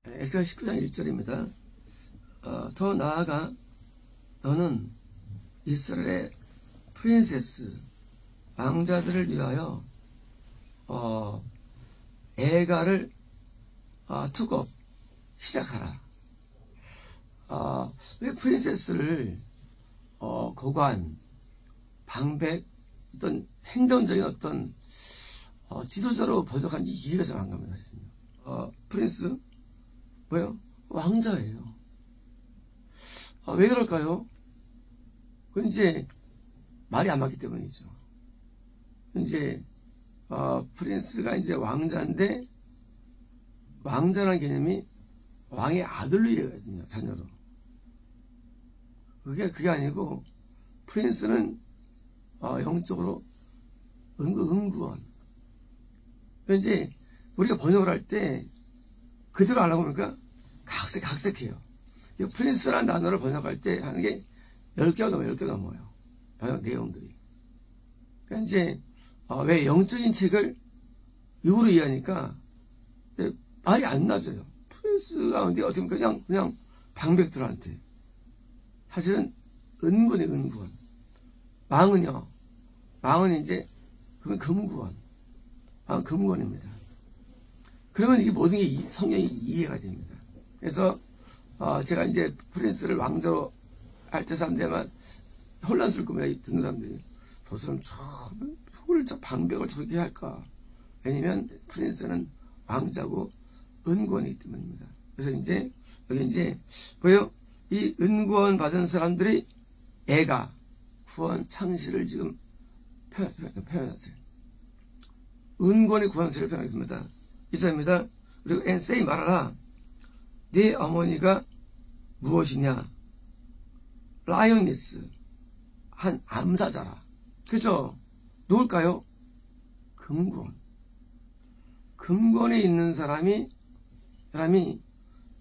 에스겔 19장 1절입니다. 더 나아가 너는 이스라엘의 프린세스 왕자들을 위하여 애가를 투고 시작하라. 왜 프린세스를 고관, 방백, 어떤 행정적인 어떤 지도자로 번역한지 이해가 잘 안 갑니다. 프린스 뭐요? 왕자예요. 왜 그럴까요? 그건 이제 말이 안 맞기 때문이죠. 이제 프린스가 이제 왕자인데, 왕자라는 개념이 왕의 아들로 이해거든요. 자녀로. 그게 아니고 프린스는 영적으로 은구원. 이제 우리가 번역을 할 때 그대로 안 하고 보니까 각색해요. 이 프린스라는 단어를 번역할 때 하는 게 10개가 넘어요. 번역 내용들이. 그러니까 이제 왜 영적인 책을 육으로 이해하니까 말이 안 맞아요. 프린스가 어떻게 그냥 방백들한테. 사실은 은구원. 왕은요. 왕은 이제 금구원. 왕은 금구원입니다. 그러면 이게 모든 게 성경이 이해가 됩니다. 그래서 제가 이제 프린스를 왕자로 할 때 사람들만 혼란스러울 겁니다. 듣는 사람들이. 저 사람 참 방백을 저렇게 할까. 왜냐면 프린스는 왕자고 은구원이기 때문입니다. 그래서 이제 여기 이제 보여? 이 은구원 받은 사람들이 애가 구원 창시를 지금 표현하세요. 은구원의 구원 창시를 표현하겠습니다. 이사입니다. 그리고 say 말하라. 네 어머니가 무엇이냐? 라이오니스, 한 암사자라. 그죠? 누굴까요? 금구원. 금구원에 있는 사람이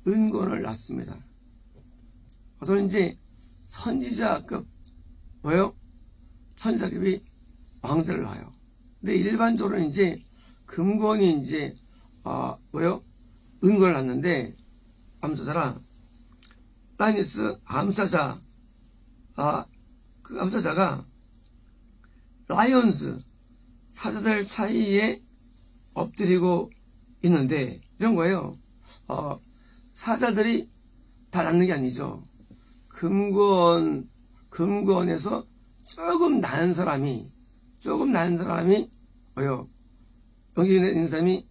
은구원을 낳습니다. 어떤 이제 선지자급, 뭐요? 선지자급이 왕자를 낳아요. 근데 일반적으로는 이제 금구원이 이제 뭐요? 은구원을 낳는데, 암사자라. 라이니스 암사자, 그 암사자가 라이언스 사자들 사이에 엎드리고 있는데, 이런 거예요. 사자들이 다 낳는 게 아니죠. 금구원에서 조금 낳은 사람이 뭐요? 여기 있는 사람이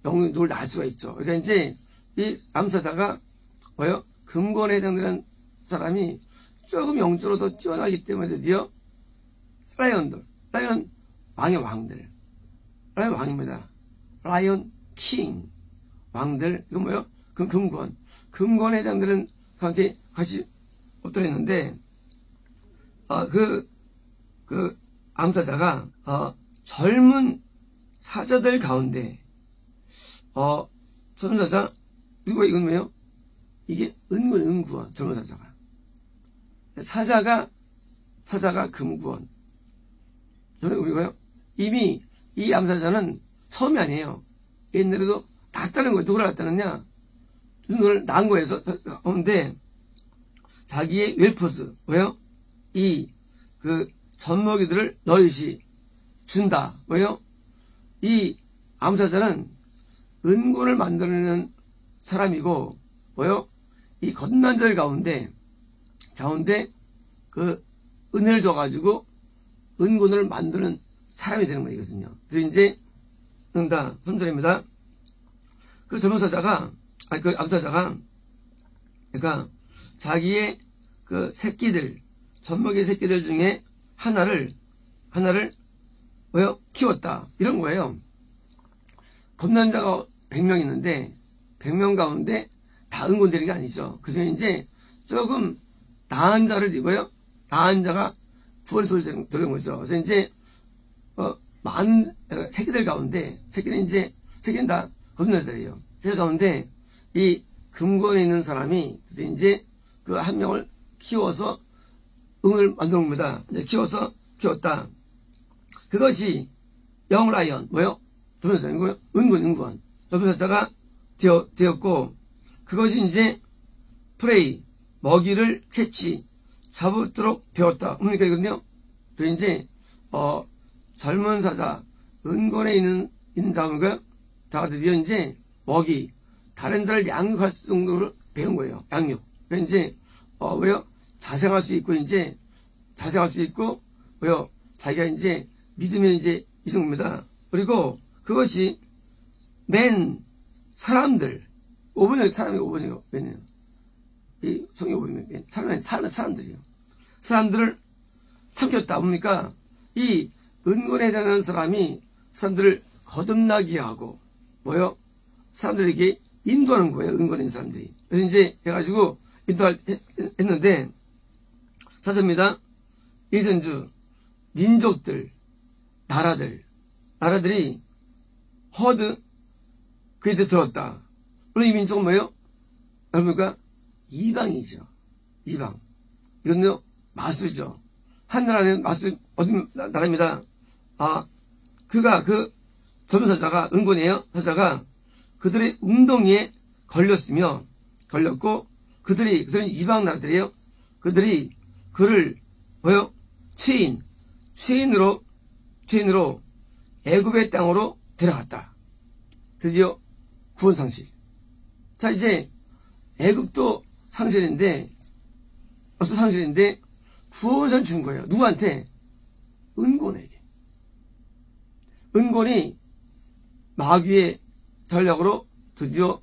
영웅이 누굴 낳을 수가 있죠. 그러니까 이제 이 암사자가 뭐요? 금구원에 해당되는 사람이 조금 영적으로 더 뛰어나기 때문에 드디어 라이언 왕의 왕들, 라이언 왕입니다. 라이언 킹 왕들, 이건 뭐요? 금구원에 해당되는 사람들이 같이 엎드렸는데, 그 암사자가 젊은 사자들 가운데 젊은 사자, 이건 뭐예요? 이게 은구원, 젊은 사자가. 사자가 금구원. 저는 우리가요, 이미 이 암사자는 처음이 아니에요. 옛날에도 낳았다는 거예요. 누구를 낳았다느냐? 누구를 낳은 거예요. 그런데 자기의 웰포스, 왜요? 젖먹이들을 너희시 준다. 왜요? 이 암사자는 은구원을 만들어내는 사람이고, 뭐요? 이 겁난 자들 가운데 그 은혜를 줘가지고 은구원을 만드는 사람이 되는 거거든요. 그래서 이제, 3절입니다. 그 젊은 사자가, 그 암사자가, 그러니까 자기의 그 새끼들, 젖먹이 새끼들 중에 하나를 뭐요? 키웠다. 이런 거예요. 겁난 자가 100명 있는데 100명 가운데 다 은구원 되는 게 아니죠. 그 중에 이제 조금 나은 자를 입어요. 나은 자가 구원에 들어온 거죠. 그래서 이제 많은 새끼들 가운데 새끼는 다 겁난 자예요. 새끼들 가운데 이 금구원에 있는 사람이 이제 그 한 명을 키워서 은을 만드는 겁니다. 이제 키웠다. 그것이 영라이언, 뭐요? 조변사이고요. 은구원. 조변사자가 되었고, 그것이 이제 프레이, 먹이를 캐치, 잡도록 배웠다. 뭡니까, 이거는요? 또 이제, 젊은 사자, 은권에 있는 사람과 자가 드디어 이제 먹이, 다른 자를 양육할 정도로 배운 거예요. 양육. 그래서 이제, 왜요? 자생할 수 있고, 왜요? 자기가 이제 믿으면 이제 이 정도입니다. 그리고 그것이 사람들, 5번이 사람이 5번이요. 맨이요. 이 성이 5번이면 사람들이요. 사람들을 삼켰다. 뭡니까? 이 은권에 해당하는 사람들을 거듭나게 하고, 뭐요? 사람들에게 인도하는 거예요. 은권에 있는 사람들이. 그래서 이제 해가지고 인도했는데, 사자입니다. 예선주, 민족들, 나라들이 그에 들었다. 물론 이 민족은 뭐예요? 여러분과 이방이죠. 이방. 이건요, 마수죠. 한 나라는 어떤 나라입니다. 젊은 사자가, 은권이에요. 사자가 그들의 운동에 걸렸고, 그들은 이방 나라들이에요. 그들이 그를, 뭐요? 죄인으로 애굽의 땅으로 데려갔다. 드디어 구원 상실. 자, 이제 애굽도 상실인데 구원을 준 거예요. 누구한테? 은곤에게. 은곤이 마귀의 전략으로 드디어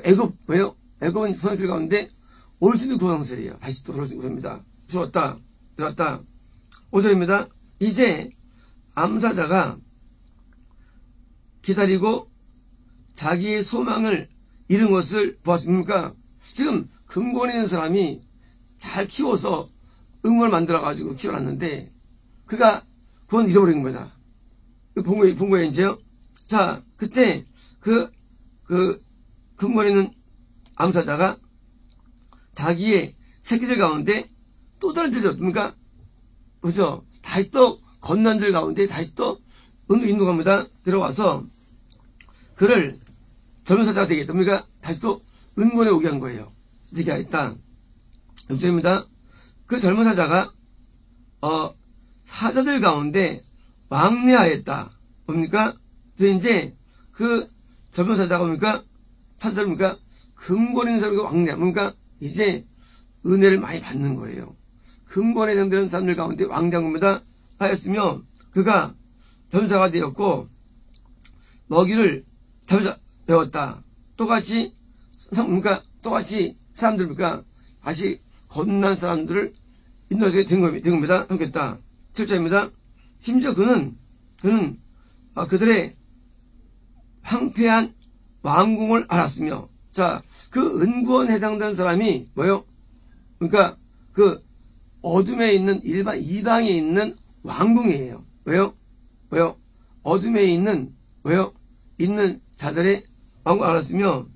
애굽은 구원길 가운데 올 수 있는 구원 상실이에요. 다시 또 그럴 수 있는 구원입니다. 죽었다. 들었다. 5절입니다. 이제 암사자가 기다리고 자기의 소망을 잃은 것을 보았습니까? 지금 근본에 있는 사람이 잘 키워서 응원을 만들어가지고 키워놨는데 그가 그건 잃어버린 겁니다. 본 거예요, 이제요. 자, 그때 근본에 있는 암사자가 자기의 새끼들 가운데 또 다른 죄를 졌습니까? 그죠? 다시 또 건난들 가운데 다시 또 인도갑니다. 들어와서 그를 젊은 사자가 되겠답니까? 다시 또 은권에 오게 한 거예요. 이렇게 하겠다. 6절입니다. 그 젊은 사자가 사자들 가운데 왕래하였다. 뭡니까? 그래서 이제 그 젊은 사자가 뭡니까? 사자입니까? 근본에 있는 사람이 왕래. 뭡니까? 이제 은혜를 많이 받는 거예요. 근본에 해당되는 사람들 가운데 왕장군보다 하였으며 그가 전사가 되었고 먹이를 배웠다. 똑같이 사람들입니까? 다시 거듭난 사람들을 인도하게 된 겁니다. 하겠다. 7절입니다. 심지어 그는 그들의 황폐한 왕궁을 알았으며 자, 그 은구원에 해당되는 사람이 뭐요? 그러니까 그 어둠에 있는 이방에 있는 왕궁이에요. 왜요? 어둠에 있는 자들의 왕궁을 알았으며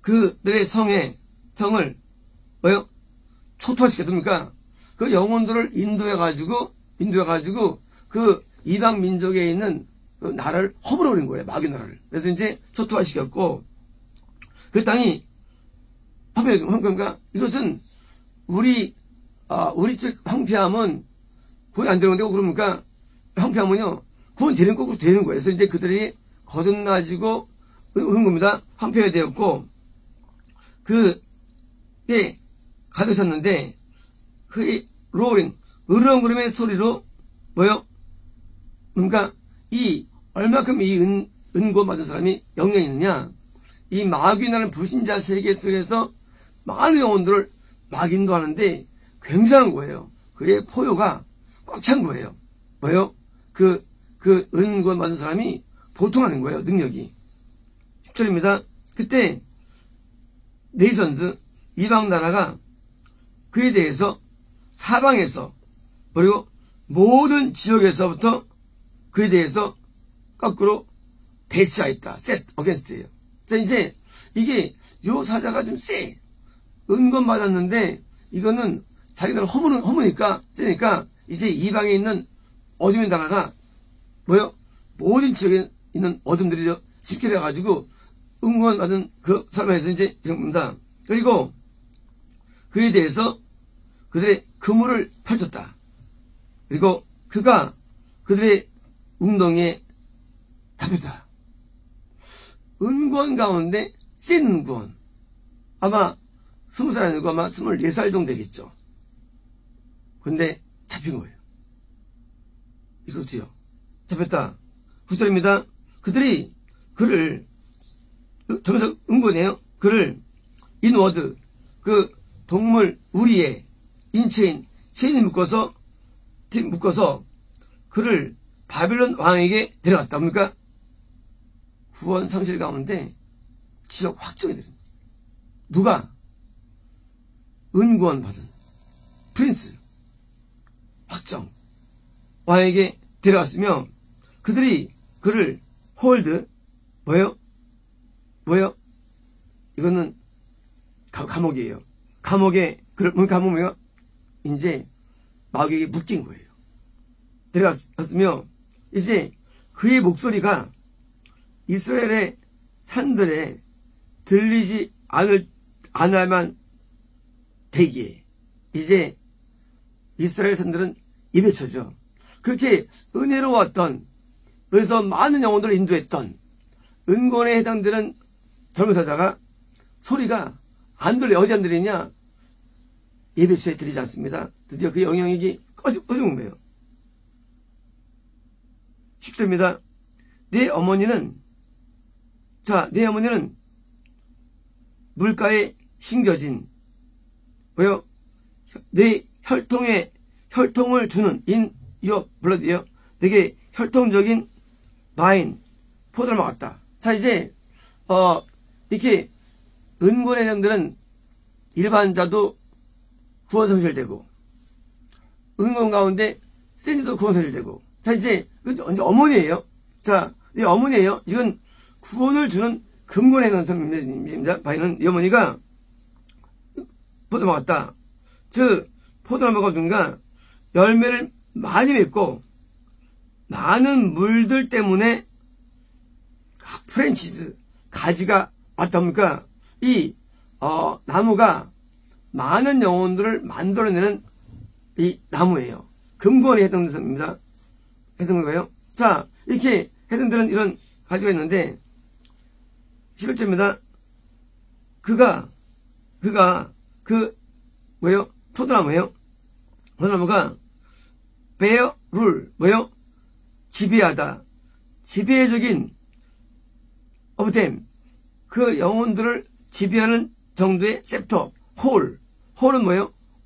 그들의 성을 초토화시켰습니까? 그 영혼들을 인도해가지고 그 이방 민족에 있는 그 나라를 허물어버린 거예요. 마귀 나라를. 그래서 이제 초토화시켰고 그 땅이 황폐하니까 이것은 우리 쪽 황폐함은 구원이 안 되는 데고 그러니까 황폐함은요 구원 되는 거고 되는 거예요. 그래서 이제 그들이 거듭나지고 오는 겁니다. 황폐가 되었고 그에 가득 찼는데 로링 으르렁거림의 소리로 그러니까 이 얼마큼 이 은고 받은 사람이 영향이 있느냐 이 마귀라는 불신자 세계 속에서 많은 영혼들을 막 인도하는데 굉장한 거예요. 그의 포효가 꽉 찬 거예요. 그 은권 받은 사람이 보통 아닌 거예요. 능력이. 10절입니다. 그때 네이션스 이방 나라가 그에 대해서 사방에서 그리고 모든 지역에서부터 그에 대해서 거꾸로 대치하였다. set against예요. 자 이제 이게 요 사자가 좀 세. 은권 받았는데 이거는 자기들 허무니까 세니까 이제 이방에 있는 어둠의 나라가 모든 지역에 있는 어둠들이 집결해가지고 응원 받은 그 사람에서 이제 봅니다. 그리고 그에 대해서 그들의 그물을 펼쳤다. 그리고 그가 그들의 웅덩이에 잡혔다. 은권 가운데 센 은권. 아마 20살 아니고 아마 24살 정도 되겠죠. 근데 잡힌 거예요. 이것도요. 잡혔다. 9절입니다. 그들이 그를 점에서 은권이에요. 그를 인워드 그 동물 우리의 인체인 체인에 묶어서 그를 바빌론 왕에게 데려갔다. 뭡니까? 구원 상실 가운데 지역 확정이 됩니다. 누가? 은구원 받은 프린스 확정 왕에게 데려갔으며 그들이 그를 홀드 뭐예요? 이거는 감옥이에요. 감옥에 그를 감옥이요? 이제 마귀에게 묶인 거예요. 데려갔으며 이제 그의 목소리가 이스라엘의 산들에 들리지 않을만 되기에 이제 이스라엘 산들은 입에 쳐져. 그렇게 은혜로웠던 그래서 많은 영혼들을 인도했던 은권에 해당되는 젊은 사자가 소리가 안 들려. 어디 안 들리냐? 예배소에 들리지 않습니다. 드디어 그 영향력이 꺼진 거예요. 10절입니다. 내 어머니는 물가에 심겨진 내 혈통을 주는 in your blood이요. 되게 혈통적인 와인 포도를 먹었다. 자 이제 이렇게 은권의 장들은 일반자도 구원 성실되고 은권 가운데 센지도 구원 성실되고 자 이제 어머니예요. 자 이 어머니예요. 이건 구원을 주는 근본에 넣은 사람입니다. 바이는 이 어머니가 포도 먹었다. 즉 포도나무가 뭔가 열매를 많이 맺고 많은 물들 때문에 프랜치즈 가지가 왔답니까? 이 나무가 많은 영혼들을 만들어내는 이 나무예요. 근본에 해당됩니다. 해당되는 거예요. 자 이렇게 해당되는 이런 가지가 있는데 11절입니다. 그가 포도나무예요. 포도나무가 bear rule 지배하다. 지배적인 of them 그 영혼들을 지배하는 정도의 셉터 홀은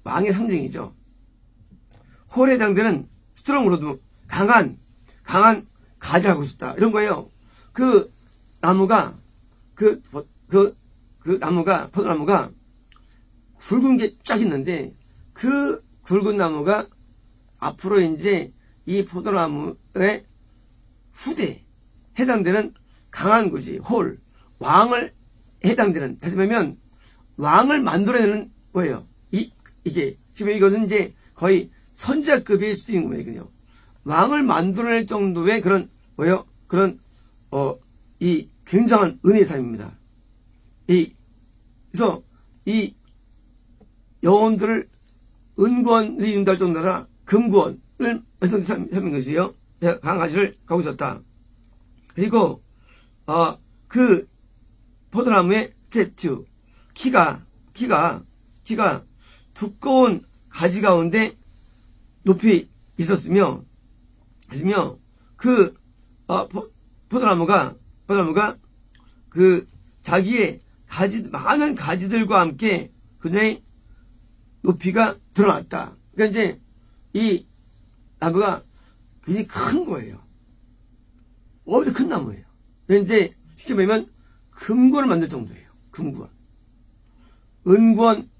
왕의 상징이죠. 홀에 해당되는 스트롱으로도 강한 가지를 하고 싶다. 이런 거예요. 그 나무가 포도나무가 굵은 게 쫙 있는데 그 굵은 나무가 앞으로 이제 이 포도나무의 후대에 해당되는 강한 거지. 왕을 해당되는, 다시 말하면 왕을 만들어내는 거예요. 이게 지금 이것은 이제 거의 선지자급의 수준인 거예요. 왕을 만들어낼 정도의 그런 이 굉장한 은혜의 삶입니다. 그래서 이 영혼들을 은권을 인도할 정도라 금구원을 삶인 것이요. 강한 가지를 가고 있었다. 그리고 그 포도나무의 스태츄 키가 두꺼운 가지 가운데 높이 있었으며 그 포도나무가 그 자기의 많은 가지들과 함께 그녀의 높이가 드러났다. 그러니까 이제 이 나무가 굉장히 큰 거예요. 엄청 큰 나무예요. 이제 쉽게 말하면 금권을 만들 정도예요. 금권. 은권,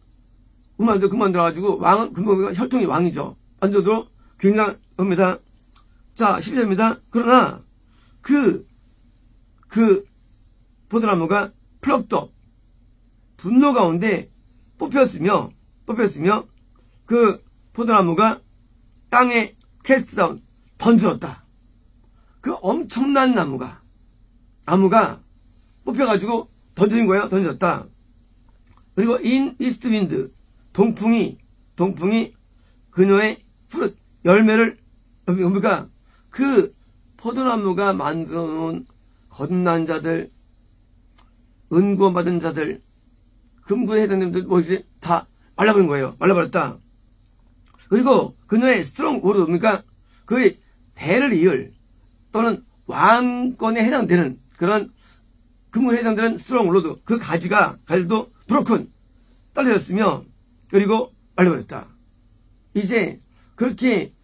금만 들어가지고 금권이 혈통이 왕이죠. 만져도 굉장합니다. 자, 12절입니다. 그러나 그 포도나무가 플럭도 분노 가운데 뽑혔으며 그 포도나무가 땅에 캐스트다운 던져졌다. 그 엄청난 나무가 뽑혀가지고 던진 거예요. 던졌다. 그리고 in east wind, 동풍이 그녀의 fruit, 열매를, 뭡니까? 그 포도나무가 만들어 놓은 거듭난 자들, 은구원 받은 자들, 금구에 해당되는 분들, 뭐지? 다 말라버린 거예요. 말라버렸다. 그리고 그녀의 스트롱 워드, 뭡니까? 그의 대를 이을, 또는 왕권에 해당되는 그런 금구에 해당되는 스트롱 워드, 그 가지도 브로큰, 떨어졌으며, 그리고 말라버렸다. 이제 그렇게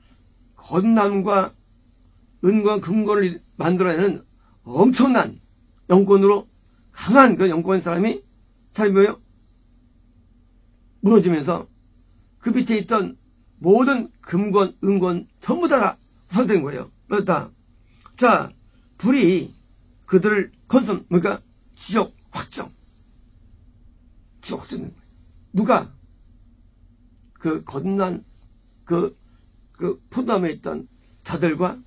거듭남과 은과 금고를 만들어내는 엄청난 영권으로 강한 그 영권 사람이 뭐예요? 무너지면서 그 밑에 있던 모든 금권, 은권 전부 다가 부서진 거예요. 그렇다. 자, 불이 그들을 그러니까 지옥 확정되는 거예요. 누가? 그 거듭난 그 포도나무에 있던 자들과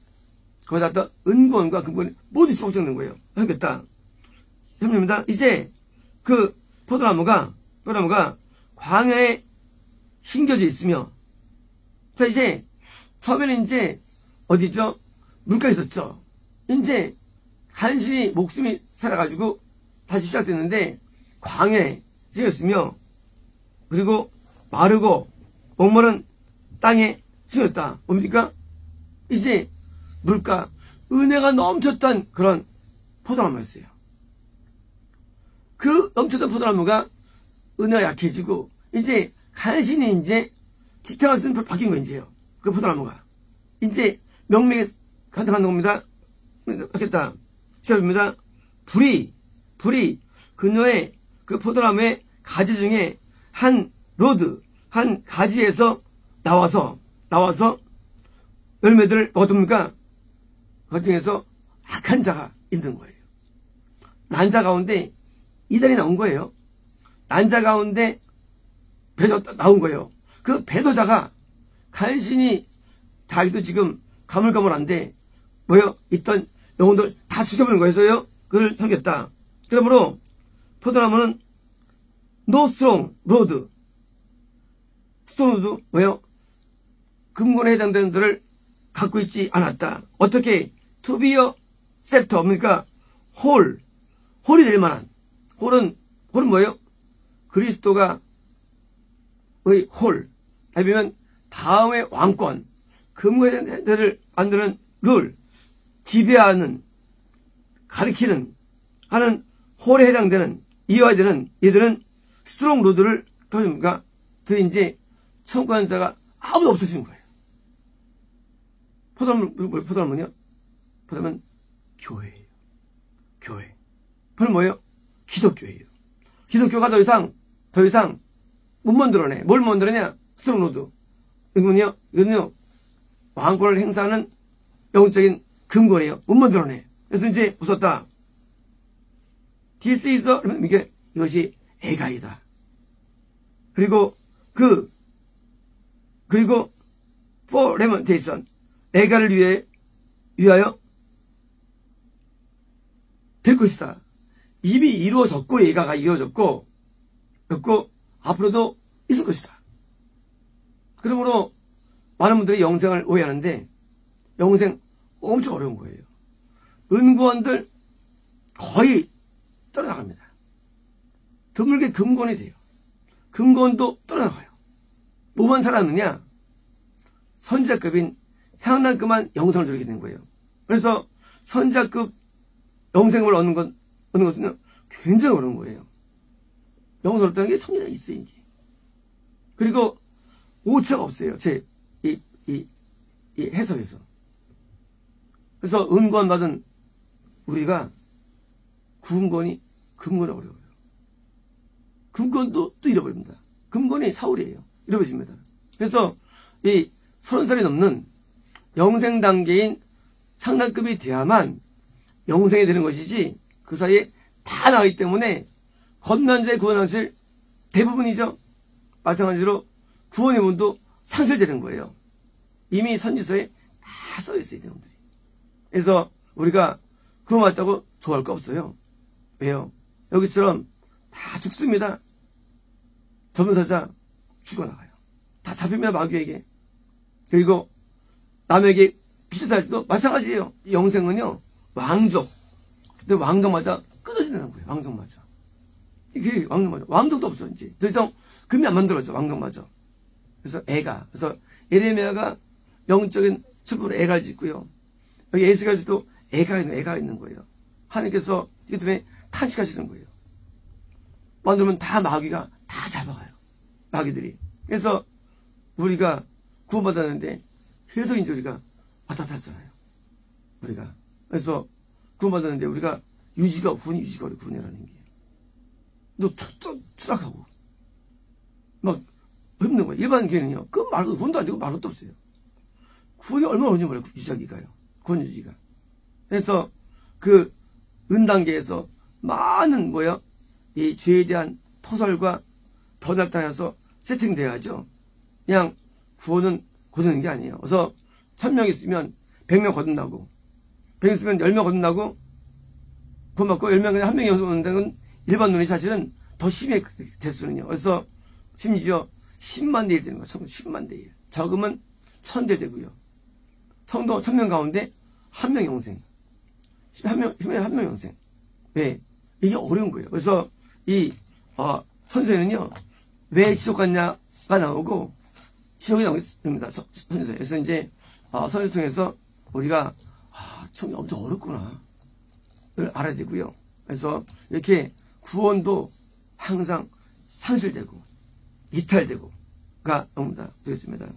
거기다 또 은권과 금권이 모두 지옥정된 거예요. 알겠다. 형님입니다. 이제 그 포도나무가 광야에 심겨져 있으며, 자, 이제 처음에는 이제 어디죠? 물가에 있었죠. 이제 간신히 목숨이 살아가지고 다시 시작됐는데 광야에 심겼으며, 그리고 마르고 목마른 땅에 심겼다. 뭡니까? 이제 물가, 은혜가 넘쳤던 그런 포도나무였어요. 그 넘쳤던 포도나무가 은혜가 약해지고, 이제 간신히 이제 지탱할 수 있는 바뀐 거예요, 이제요. 그 포도나무가. 이제 명맥에 간당한 겁니다. 하겠다. 시작입니다. 불이 그녀의 그 포도나무의 가지 중에 한 가지에서 나와서 열매들을 어떻습니까? 그 중에서 악한 자가 있는 거예요. 난자 가운데 이단이 나온 거예요. 난자 가운데 배도 나온 거예요. 그 배도자가 간신히 자기도 지금 가물가물한데 있던 영혼들 다 죽여버린 거였어요. 그를 섬겼다. 그러므로 포도나무는 no strong road, 스톤우드 금권에 해당되는 것을 갖고 있지 않았다. 어떻게? to be a scepter, 그러니까 홀이 될 만한, 홀은 뭐예요? 그리스도가 홀, 아니면 다음의 왕권, 금권을 만드는 룰, 지배하는, 가리키는, 하는 홀에 해당되는, 이어야 되는 얘들은 스트롱 로드를 가져옵니까? 그 이제 청구한자가 아무도 없어진 거예요. 포도나무는요? 포도나무는 교회예요. 교회. 그건 뭐예요? 기독교예요. 기독교가 더 이상 못 만들어내. 뭘 만들어내냐? 스트롱 로드. 이거는요, 왕권을 행사하는 영적인 근거예요. 못 만들어내. 그래서 이제 웃었다. This is 이것이 애가이다. 그리고 for lamentation, 애가를 위하여 될 것이다. 이미 이루어졌고, 애가가 이루어졌고, 앞으로도 있을 것이다. 그러므로 많은 분들이 영생을 오해하는데, 영생 엄청 어려운 거예요. 은구원들 거의 떨어나갑니다. 드물게 금권이 돼요. 금권도 떨어나가요. 뭐만 살았느냐? 선지자급인 향락급만 영생을 누리게 된 거예요. 그래서 선지자급 영생을 얻는 것은 굉장히 어려운 거예요. 영생을 얻는 게 성리가 있어요, 이게. 그리고 오차가 없어요. 이 해석에서. 그래서 은권 받은 우리가 구은권이 금권이 어려워요. 금권도 또 잃어버립니다. 금권이 사울이에요. 잃어버립니다. 그래서 이 30살이 넘는 영생 단계인 상단급이 돼야만 영생이 되는 것이지, 그 사이에 다 나가기 때문에 거듭난 자의 구원 상실 대부분이죠. 마찬가지로 구원의 문도 상실되는 거예요. 이미 선지서에 다 써있어요, 내용들이. 그래서 우리가 구원받았다고 좋아할 거 없어요. 왜요? 여기처럼 다 죽습니다. 전도사자 죽어나가요. 다 잡히면 마귀에게. 그리고 남에게 기도할지도 마찬가지예요. 이 영생은요, 왕족. 근데 왕족마저 끊어지는 거예요. 왕족마저. 이게 왕족마저. 왕족도 없어, 이제. 더 이상 금이 안 만들어져, 왕족마저. 그래서 애가. 그래서 예레미야가 영적인 숲으로 애가를 짓고요. 여기 에스겔도 애가 있는 거예요. 하나님께서 이것 때문에 탄식하시는 거예요. 만들면 다 마귀가 다 잡아가요. 마귀들이. 그래서 우리가 구원받았는데 계속 이제 우리가 왔다 갔다 하잖아요. 우리가. 그래서 구원받았는데 우리가 구원이라는 게. 너 추락하고. 막 없는 거예요. 일반 교회는요. 그 말도 구원도 안 되고 말도 없어요. 구원이 얼마나 어려운 거예요. 유지하기가요. 구원 유지가. 그래서 그 은단계에서 많은 이 죄에 대한 토설과 변화당해서 세팅돼야죠. 그냥 구원은 거두는 게 아니에요. 그래서 1000명 있으면 100명 거둔다고. 100명 있으면 10명 거둔다고. 구원 받고 10명 그냥 1명이 거둔다는 건 일반 논리 사실은 더 심해, 대수는요. 그래서 심지어 10만 대 1 되는 거예요. 10만 대 1. 적으면 1000대 되고요. 성도 1000명 가운데 1명 영생. 1명 영생. 왜? 이게 어려운 거예요. 그래서 선서에는요, 왜 지옥 갔냐가 나오고, 지옥이 나옵니다. 선서에. 그래서 이제, 선서를 통해서 우리가, 지옥이 엄청 어렵구나. 를 알아야 되고요. 그래서 이렇게 구원도 항상 상실되고, 이탈되고가 옵니다. 되겠습니다.